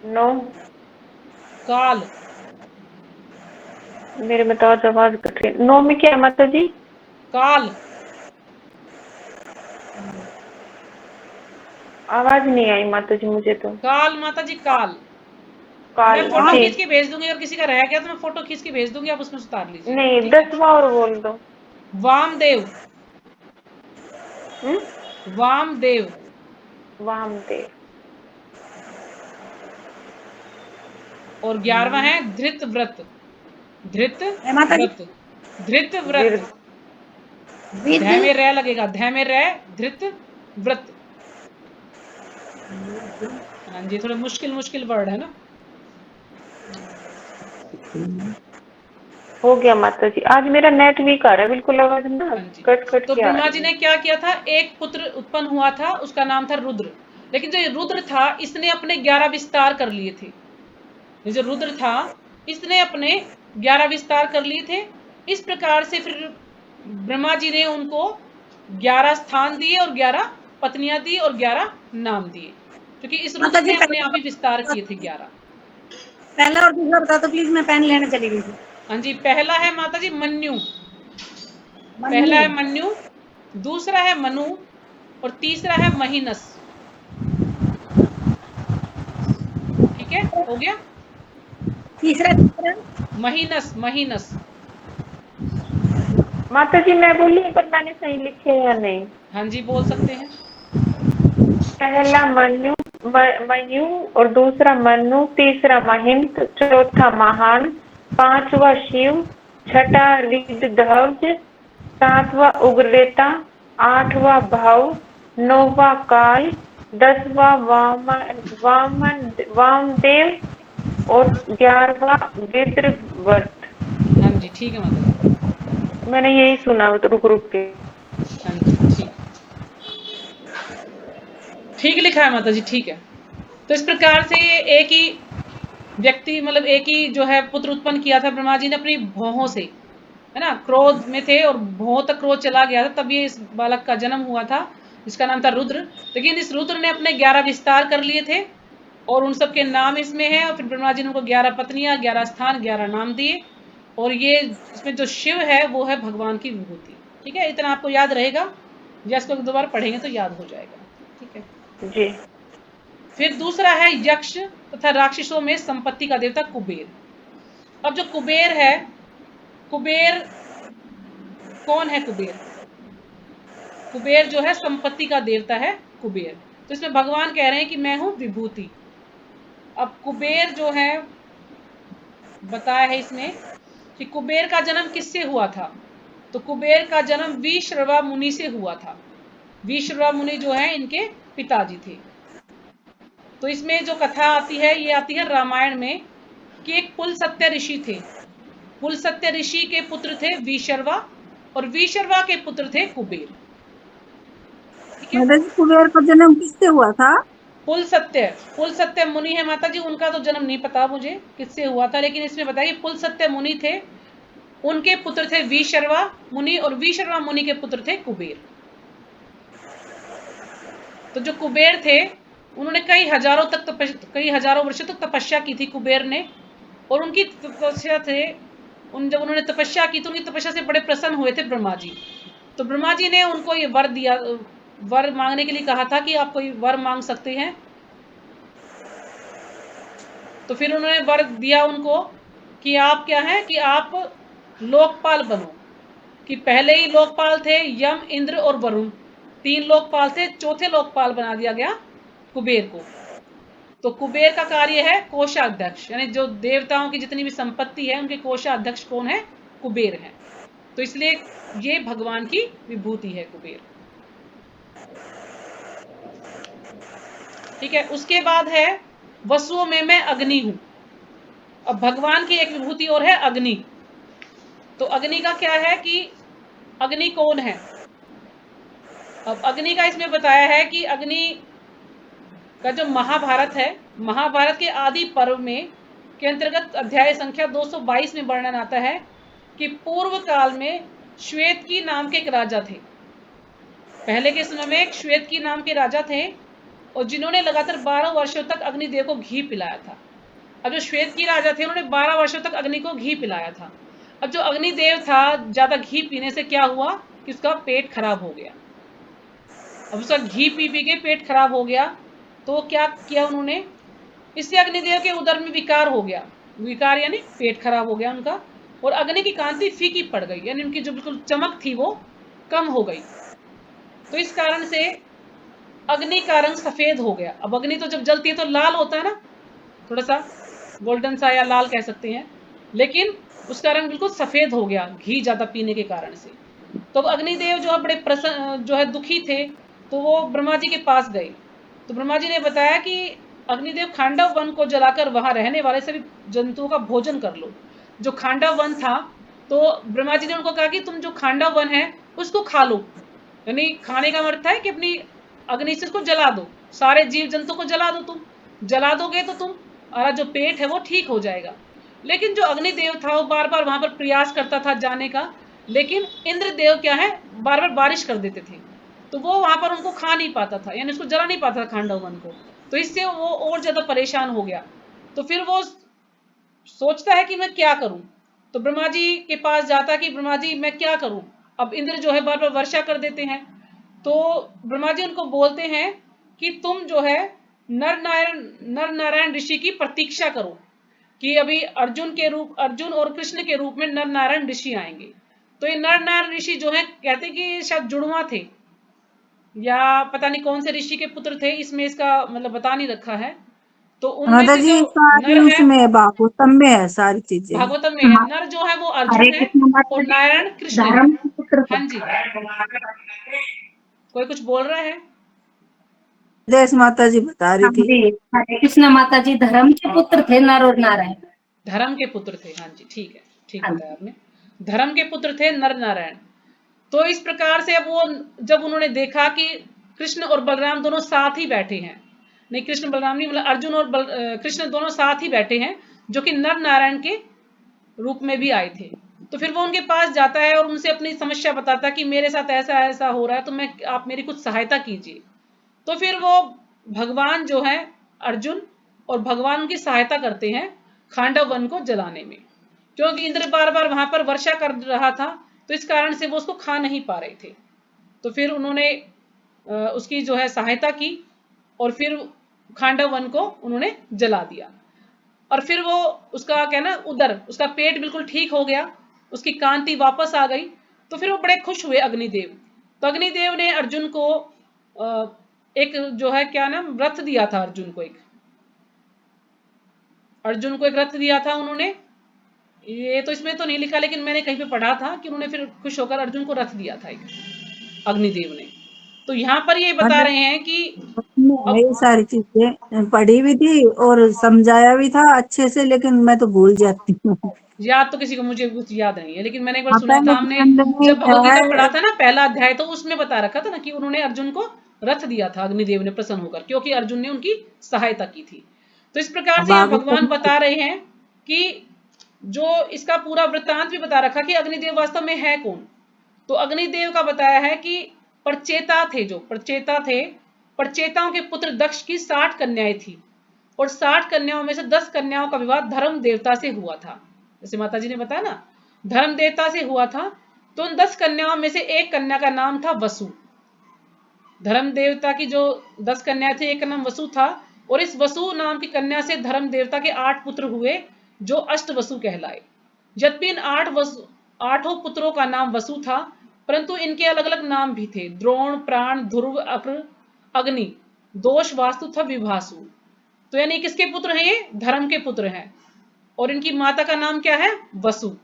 9। काल, मेरे में तो आज आवाज कट रही है। 9 में क्या है माता जी? काल, आवाज नहीं आई माता जी मुझे तो। काल माता जी, काल। काल? मैं फोटो जी। खींच के भेज दूंगी, और किसी का रह गया तो मैं फोटो खींच के भेज दूंगी, आप उसमें से उतार लीजिए। नहीं, ठीक है। 10वां और बोल दो। वामदेव, हम्म वामदेव, वामदेव। और 11वां है धृत व्रत, धृत माता जी व्रत, धृत व्रत। वीर। विद, ध में रह लगेगा, ध में रह, धृत व्रत। हाँ जी, थोड़े मुश्किल मुश्किल वर्ड है ना। हो गया माता जी। आज मेरा नेट वीक आ रहा है, बिल्कुल आवाज ना हाँ जी। कट कट तो के आ ब्रह्मा जी रही ने है। क्या किया था, एक पुत्र उत्पन्न हुआ था, उसका नाम था रुद्र। लेकिन जो ये रुद्र था इसने अपने 11 विस्तार कर लिए थे। ये जो रुद्र था इसने अपने 11 विस्तार कर लिए थे। इस प्रकार से फिर ब्रह्मा जी ने उनको 11 स्थान दिए और 11 पत्नियां दी और 11 नाम दिए, क्योंकि इस माता रुद्र जी ने अपने आप ही विस्तार किए थे 11। पहला और दूसरा बता दो प्लीज, मैं पेन लेने चली गई थी। हाँ जी, पहला है माता जी मन्यु, मन्नू, पहला है मन्यु, दूसरा है मनु, और तीसरा है महीनस। ठीक है, हो गया। तीसरा तीसरा महीनस, महीनस। माता जी मैं बोली पर मैंने सही लिखे या नहीं? हाँ जी, बोल सकते हैं। पहला मनु, मयू, और दूसरा मनु, तीसरा महिंत, चौथा महान, 5वां शिव, छठा ऋतध्वज, 7वां उग्ररेता, 8वां भाव, 9वां काल, 10वां वामदेव, और 11वां वीरव्रत। हाँ हाँ जी ठीक है माता जी। मैंने यही सुना, तो रुक रुक के। हाँ जी ठीक, ठीक लिखा है माता जी, ठीक है। तो इस प्रकार से ये एक ही व्यक्ति, मतलब एक ही जो है पुत्र उत्पन्न किया था ब्रह्मा जी ने अपनी भौहों से, है ना। क्रोध में थे और भौहों तक क्रोध चला गया था, तब ये इस बालक का जन्म हुआ था, जिसका नाम था रुद्र। लेकिन इस रुद्र ने अपने 11 विस्तार कर लिए थे और उन सब के नाम इसमें है। और फिर ब्रह्मा जी ने उनको 11 पत्नियां, 11 स्थान, 11 नाम दिए। और ये इसमें जो शिव है वो है भगवान की विभूति। ठीक है, इतना आपको याद रहेगा, या इसको दोबारा पढ़ेंगे तो याद हो जाएगा। ठीक है जी। फिर दूसरा है यक्ष तथा राक्षसों में संपत्ति का देवता कुबेर। अब जो कुबेर है, कुबेर कौन है? कुबेर, कुबेर जो है संपत्ति का देवता है कुबेर। तो इसमें भगवान कह रहे हैं कि मैं हूं विभूति। अब कुबेर जो है बताया है इसमें कि कुबेर का जन्म किससे हुआ था? तो कुबेर का जन्म विश्रवा मुनि से हुआ था। विश्रवा मुनि जो है इनके पिताजी थे। तो इसमें जो कथा आती है ये आती है रामायण में, कि एक पुलसत्य ऋषि थे। पुलसत्य ऋषि के पुत्र थे विशर्वा, और विशर्वा के पुत्र थे कुबेर। ठीक है, माता जी कुबेर का जन्म किससे हुआ था? पुलसत्य मुनि है माता जी, उनका तो जन्म नहीं पता मुझे किससे हुआ था, लेकिन इसमें बताइए पुलसत्य मुनि थे, उनके पुत्र थे विशर्वा मुनि, और विशर्वा मुनि के पुत्र थे कुबेर। तो जो कुबेर थे उन्होंने कई हजारों वर्षों तक तपस्या की थी कुबेर ने। और उनकी तपस्या थे, जब उन्होंने तपस्या की तो उनकी तपस्या से बड़े प्रसन्न हुए थे ब्रह्मा जी। तो ब्रह्मा जी ने उनको ये वर दिया, वर मांगने के लिए कहा था कि आप कोई वर मांग सकते हैं। तो फिर उन्होंने वर दिया उनको कि आप क्या है, कि आप लोकपाल बनो। कि पहले ही लोकपाल थे यम, इंद्र और वरुण, 3 लोकपाल थे, चौथे लोकपाल बना दिया गया कुबेर को। तो कुबेर का कार्य है कोषाध्यक्ष, यानी जो देवताओं की जितनी भी संपत्ति है उनके कोषाध्यक्ष कौन है? कुबेर है। तो इसलिए ये भगवान की विभूति है कुबेर। ठीक है, उसके बाद है वसुओं में मैं अग्नि हूं। अब भगवान की एक विभूति और है अग्नि। तो अग्नि का क्या है कि अग्नि कौन है? अब अग्नि का इसमें बताया है कि अग्नि का जो महाभारत है, महाभारत के आदि पर्व में के अंतर्गत अध्याय संख्या 222 में वर्णन आता है कि पूर्व काल में श्वेतकी नाम के एक राजा थे। पहले के समय में एक श्वेतकी नाम के राजा थे, और जिन्होंने लगातार 12 वर्षों तक अग्निदेव को घी पिलाया था। अब जो श्वेतकी राजा थे उन्होंने 12 वर्षों तक अग्नि को घी पिलाया था। अब जो अग्निदेव था, ज्यादा घी पीने से क्या हुआ कि उसका पेट खराब हो गया। अब उसका घी पी पी के पेट खराब हो गया, तो क्या किया उन्होंने, इससे अग्निदेव के उदर में विकार हो गया। विकार यानी पेट खराब हो गया उनका, और अग्नि की कांति फीकी पड़ गई, यानी उनकी जो बिल्कुल चमक थी वो कम हो गई। तो इस कारण से अग्नि का रंग सफेद हो गया। अब अग्नि तो जब जलती है तो लाल होता है ना, थोड़ा सा गोल्डन सा या लाल कह सकते हैं, लेकिन उसका रंग बिल्कुल सफेद हो गया घी ज्यादा पीने के कारण से। तो अग्निदेव जो है बड़े प्रसन्न, जो है दुखी थे, तो वो ब्रह्मा जी के पास गए। तो ब्रह्मा जी ने बताया कि अग्निदेव खांडव वन को जलाकर वहां रहने वाले सभी जंतुओं का भोजन कर लो। जो खांडव वन था, तो ब्रह्मा जी ने उनको कहा कि तुम जो खांडव वन है उसको खा लो। यानी खाने का अर्थ है कि अपनी अग्नि से उसको जला दो, सारे जीव जंतु को जला दो। तुम जला दोगे तो तुम्हारा जो पेट है वो ठीक हो जाएगा। लेकिन जो अग्निदेव था वो बार बार वहां पर प्रयास करता था जाने का, लेकिन इंद्रदेव क्या है, बार बार बारिश कर देते थे, तो वो वहां पर उनको खा नहीं पाता था, यानी उसको जला नहीं पाता था खांडव वन को। तो इससे वो और ज्यादा परेशान हो गया। तो फिर वो सोचता है कि मैं क्या करूं। तो ब्रह्मा जी के पास जाता कि ब्रह्मा जी मैं क्या करूं। अब इंद्र जो है बार बार वर्षा कर देते हैं। तो ब्रह्मा जी उनको बोलते हैं कि तुम जो है नर नारायण ऋषि की प्रतीक्षा करो, कि अभी अर्जुन और कृष्ण के रूप में नर नारायण ऋषि आएंगे। तो ये नर नारायण ऋषि जो है कहते कि शायद जुड़वा थे, या पता नहीं कौन से ऋषि के पुत्र थे, इसमें इसका मतलब बता नहीं रखा है। तो उनमें माता से जी जो सारी नर है, उसमें भागवतम में है सारी चीजें। भागवतम में है, नर जो है वो अर्जुन है और नारायण कृष्ण है। धर्म के पुत्र थे। हाँ जी, कोई कुछ बोल रहा है? देश माता जी बता रही थी। हरे कृष्ण माता जी धर्म के पुत्र थे नर और नारायण। धर्म के पुत्र थे, हाँ जी ठीक है, ठीक बताया आपने। धर्म के पुत्र थे नर नारायण। तो इस प्रकार से अब वो जब उन्होंने देखा कि कृष्ण और बलराम दोनों साथ ही बैठे हैं, नहीं कृष्ण बलराम नहीं, मतलब अर्जुन और कृष्ण दोनों साथ ही बैठे हैं, जो कि नर नारायण के रूप में भी आए थे। तो फिर वो उनके पास जाता है और उनसे अपनी समस्या बताता है कि मेरे साथ ऐसा ऐसा हो रहा है, तो मैं आप मेरी कुछ सहायता कीजिए। तो फिर वो भगवान जो है अर्जुन और भगवान उनकी सहायता करते हैं खांडव वन को जलाने में, क्योंकि इंद्र बार बार वहां पर वर्षा कर रहा था, तो इस कारण से वो उसको खा नहीं पा रहे थे। तो फिर उन्होंने उसकी जो है सहायता की और फिर खांडव वन को उन्होंने जला दिया। और फिर वो उसका क्या ना उधर उसका पेट बिल्कुल ठीक हो गया, उसकी कांति वापस आ गई। तो फिर वो बड़े खुश हुए अग्निदेव। तो अग्निदेव ने अर्जुन को एक जो है क्या नाम रथ दिया था, अर्जुन को एक रथ दिया था उन्होंने। ये तो इसमें तो नहीं लिखा, लेकिन मैंने कहीं पे पढ़ा था कि उन्होंने फिर खुश होकर अर्जुन को रथ दिया था एक, अग्निदेव ने। तो यहाँ पर ये बता मतलब रहे हैं कि ये सारी चीजें पढ़ी भी थी और समझाया भी था अच्छे से, लेकिन मैं तो भूल जाती हूँ। याद तो किसी को, मुझे कुछ याद नहीं है, लेकिन मैंने एक बार हाँ, सुना था, पहले हमने खंड में जब भगवद गीता पढ़ा है। था ना पहला अध्याय, तो उसमें बता रखा था ना कि उन्होंने अर्जुन को रथ दिया था अग्निदेव ने प्रसन्न होकर, क्योंकि अर्जुन ने उनकी सहायता की थी। तो इस प्रकार से यहाँ भगवान बता रहे हैं कि जो इसका पूरा वृत्तांत भी बता रखा कि अग्निदेव वास्तव में है कौन। तो अग्निदेव का बताया है कि परचेता थे, जो परचेता थे, परचेताओं के पुत्र दक्ष की 60 कन्याएं थी, और 60 कन्याओं में से 10 कन्याओं का विवाह धर्म देवता से हुआ था। जैसे माता जी ने बताया ना धर्म देवता से हुआ था। तो उन 10 कन्याओं में से एक कन्या का नाम था वसु। धर्म देवता की जो 10 कन्या थी, एक का नाम वसु था, और इस वसु नाम की कन्या से धर्म देवता के 8 पुत्र हुए, जो अष्ट वसु कहलाए। यद्यपि इन 8 पुत्रों का नाम वसु था, परंतु इनके अलग अलग नाम भी थे, द्रोण, प्राण, ध्रुव, अक्र, अग्नि, दोष, वास्तु तथा विभासु। तो यानी किसके पुत्र हैं? ये धर्म के पुत्र हैं, और इनकी माता का नाम क्या है? वसु।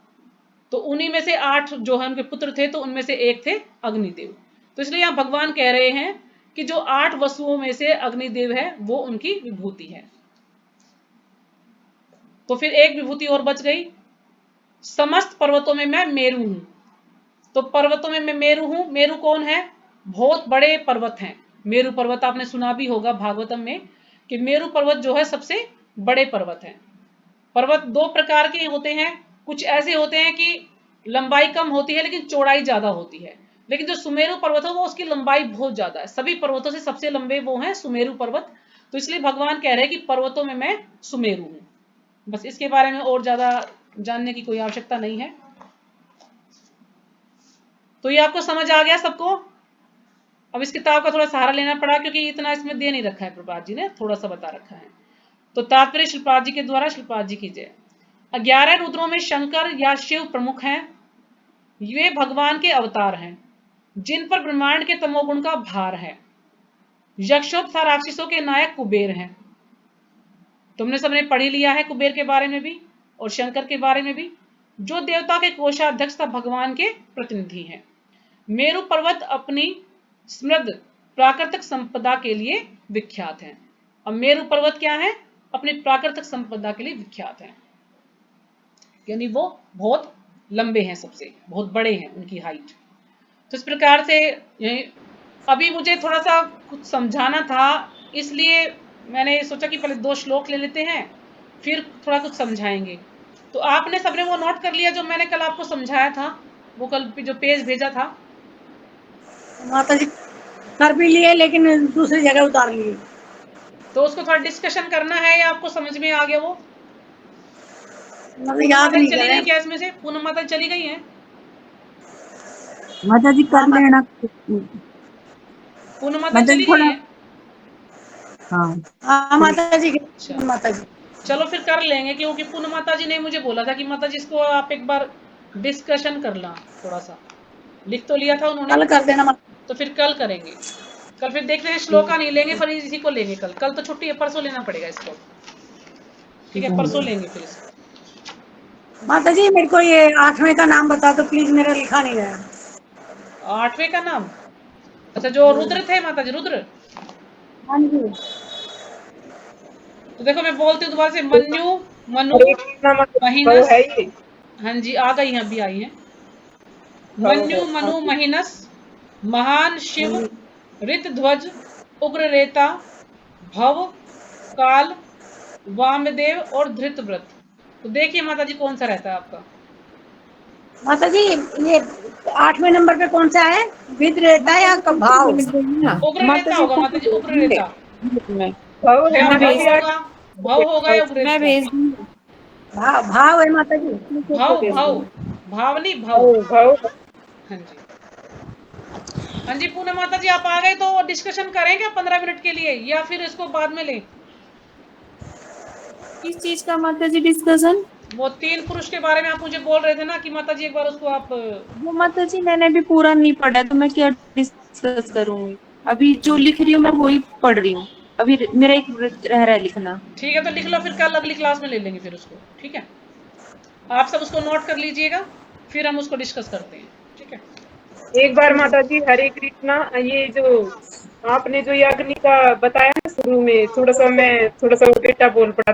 तो उन्हीं में से 8 जो है उनके पुत्र थे, तो उनमें से एक थे अग्निदेव। तो इसलिए यहां भगवान कह रहे हैं कि जो 8 वसुओं में से अग्निदेव है वो उनकी विभूति है। तो फिर एक विभूति और बच गई, समस्त पर्वतों में मैं मेरु हूं। तो पर्वतों में मैं मेरु हूं। मेरु कौन है? बहुत बड़े पर्वत हैं। मेरु पर्वत आपने सुना भी होगा भागवतम में कि मेरु पर्वत जो है सबसे बड़े पर्वत हैं। पर्वत 2 प्रकार के होते हैं, कुछ ऐसे होते हैं कि लंबाई कम होती है लेकिन चौड़ाई ज्यादा होती है, लेकिन जो सुमेरु पर्वत है वो उसकी लंबाई बहुत ज्यादा है। सभी पर्वतों से सबसे लंबे वो हैं सुमेरु पर्वत। तो इसलिए भगवान कह रहे हैं कि पर्वतों में मैं सुमेरु हूं। बस इसके बारे में और ज्यादा जानने की कोई आवश्यकता नहीं है। तो ये आपको समझ आ गया सबको? अब इस किताब का थोड़ा सहारा लेना पड़ा, क्योंकि इतना इसमें दे नहीं रखा है, प्रभात जी ने थोड़ा सा बता रखा है। तो तात्पर्य श्रीपाद जी के द्वारा, श्रीपाद जी की जय। 11 रुद्रों में शंकर या शिव प्रमुख हैं। ये भगवान के अवतार हैं जिन पर ब्रह्मांड के तमोगुण का भार है। यक्षों तथा राक्षसों के नायक कुबेर हैं। तुमने सबने पढ़ ही लिया है कुबेर के बारे में भी और शंकर के बारे में भी, जो देवता के कोषाध्यक्ष तथा भगवान के प्रतिनिधि हैं। मेरु पर्वत अपनी समृद्ध प्राकृतिक संपदा के लिए विख्यात है। अब मेरु पर्वत क्या है? अपनी प्राकृतिक संपदा के लिए विख्यात है, यानी वो बहुत लंबे हैं, सबसे बहुत बड़े हैं उनकी हाइट। तो इस प्रकार से अभी मुझे थोड़ा सा कुछ समझाना था, इसलिए मैंने सोचा कि पहले 2 श्लोक ले लेते हैं फिर थोड़ा कुछ समझाएंगे। तो आपने सबने वो नोट कर लिया जो मैंने कल आपको समझाया था, वो कल जो पेज भेजा था? माता जी कर भी लिए लेकिन दूसरी जगह उतार लिए। तो उसको थोड़ा डिस्कशन करना है या आपको समझ में आ गया? वो मतलब याद नहीं चली करे। गई क्या इसमें से? पूनम माता चली गई हैं? माता जी कर लेना। पूनम माता माता जी चली गई थोड़ा, हैं? हाँ हाँ माता जी अच्छा, माता जी चलो फिर कर लेंगे, क्योंकि पूनम माता जी ने मुझे बोला था कि माता जी इसको आप एक बार डिस्कशन कर ला, थोड़ा सा लिख तो लिया था उन्होंने, कल कर देना माता। तो फिर कल करेंगे। कल फिर देखते हैं, श्लोका नहीं लेंगे, फिर इसी को लेंगे कल। कल तो छुट्टी है, परसों लेना पड़ेगा इसको। ठीक है, परसों लेंगे फिर इसको। माता जी मेरे को ये 8वें का नाम बता दो प्लीज, मेरा लिखा नहीं गया। 8वें का नाम? अच्छा, जो रुद्र थे माता जी, रुद्र। हाँ जी। तो देखो मैं बोलती हूँ दोबारा से, मन्यु, मनु, हरे कृष्णा माता जी, वो महीनस। है ये। हाँ जी, आ गई हैं, अभी आई हैं। मन्यु मनु महिनस, महान शिव, ऋतध्वज, उग्ररेता, भव, काल, वामदेव और धृतव्रत। तो देखिए माता जी कौन सा रहता है आपका। माता जी ये 8वें नंबर पे कौन सा है, विद रहता है या भाव? उग्ररेता होगा माता जी, उग्ररेता। भाव है या माता भव जी, होगा, भव होगा या उग्ररेता? भाव है माता जी। भाव भाव भाव नहीं भाव। भाव हाँ जी, हाँ जी पूनम माता जी आप आ गए तो डिस्कशन करेंगे 15 मिनट के लिए या फिर इसको बाद में लें? किस चीज का माता जी डिस्कशन? वो 3 पुरुष के बारे में आप मुझे बोल रहे थे ना कि माता जी एक बार उसको आप। वो माता जी मैंने भी पूरा नहीं पढ़ा तो मैं क्या डिस्कस करूंगी। अभी जो लिख रही हूँ मैं वही पढ़ रही हूँ। अभी मेरा एक रह रहा है लिखना। ठीक है तो लिख लो, फिर कल अगली क्लास में ले लेंगे फिर उसको। ठीक है, आप सब उसको नोट कर लीजिएगा, फिर हम उसको डिस्कस करते हैं। ठीक है, एक बार माता जी हरे कृष्णा, ये जो आपने जो ये अग्नि का बताया ना शुरू में, थोड़ा सा वो बेटा बोल पड़ा